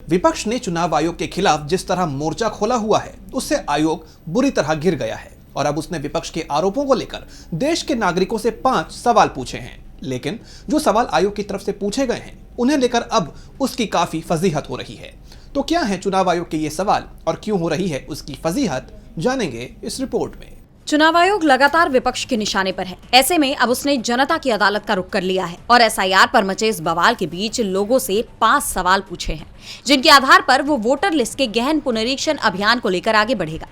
विपक्ष ने चुनाव आयोग के खिलाफ जिस तरह मोर्चा खोला हुआ है, उससे आयोग बुरी तरह घिर गया है और अब उसने विपक्ष के आरोपों को लेकर देश के नागरिकों से 5 सवाल पूछे हैं। लेकिन जो सवाल आयोग की तरफ से पूछे गए हैं, उन्हें लेकर अब उसकी काफी फजीहत हो रही है। तो क्या है चुनाव आयोग के ये सवाल और क्यों हो रही है उसकी फजीहत, जानेंगे इस रिपोर्ट में। चुनाव आयोग लगातार विपक्ष के निशाने पर है। ऐसे में अब उसने जनता की अदालत का रुख कर लिया है और एसआईआर पर मचे इस बवाल के बीच लोगों से 5 सवाल पूछे हैं, जिनके आधार पर वो वोटर लिस्ट के गहन पुनरीक्षण अभियान को लेकर आगे बढ़ेगा।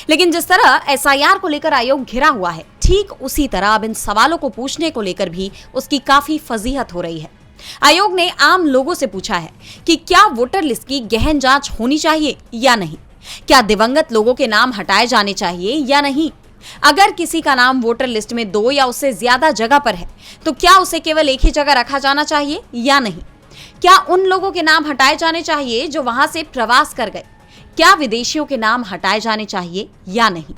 लेकिन जिस तरह एसआईआर को लेकर आयोग घिरा हुआ है, ठीक उसी तरह अब इन सवालों को पूछने को लेकर भी उसकी काफी फजीहत हो रही है। आयोग ने आम लोगों से पूछा है कि क्या वोटर लिस्ट की गहन जांच होनी चाहिए या नहीं, क्या दिवंगत लोगों के नाम हटाए जाने चाहिए या नहीं, अगर किसी का नाम वोटर लिस्ट में 2 या उससे ज्यादा जगह पर है तो क्या उसे केवल एक ही जगह रखा जाना चाहिए या नहीं, क्या उन लोगों के नाम हटाए जाने चाहिए जो वहां से प्रवास कर गए, क्या विदेशियों के नाम हटाए जाने चाहिए या नहीं।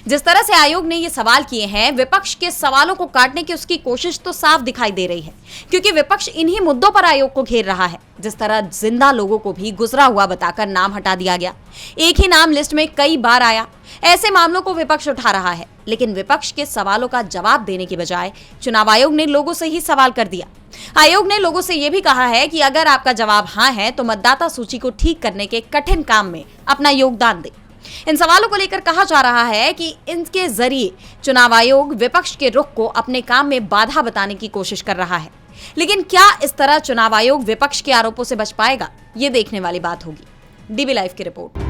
जिस तरह से आयोग ने ये सवाल किए हैं, विपक्ष के सवालों को काटने की उसकी कोशिश तो साफ दिखाई दे रही है, क्योंकि विपक्ष इन्हीं मुद्दों पर आयोग को घेर रहा है। जिस तरह जिंदा लोगों को भी गुजरा हुआ बताकर नाम हटा दिया गया, एक ही नाम लिस्ट में कई बार आया, ऐसे मामलों को विपक्ष उठा रहा है। लेकिन विपक्ष के सवालों का जवाब देने के बजाय चुनाव आयोग ने लोगों से ही सवाल कर दिया। आयोग ने लोगों से यह भी कहा है कि अगर आपका जवाब हाँ है तो मतदाता सूची को ठीक करने के कठिन काम में अपना योगदान दे। इन सवालों को लेकर कहा जा रहा है कि इनके जरिए चुनाव आयोग विपक्ष के रुख को अपने काम में बाधा बताने की कोशिश कर रहा है। लेकिन क्या इस तरह चुनाव आयोग विपक्ष के आरोपों से बच पाएगा, ये देखने वाली बात होगी। डीबी लाइव की रिपोर्ट।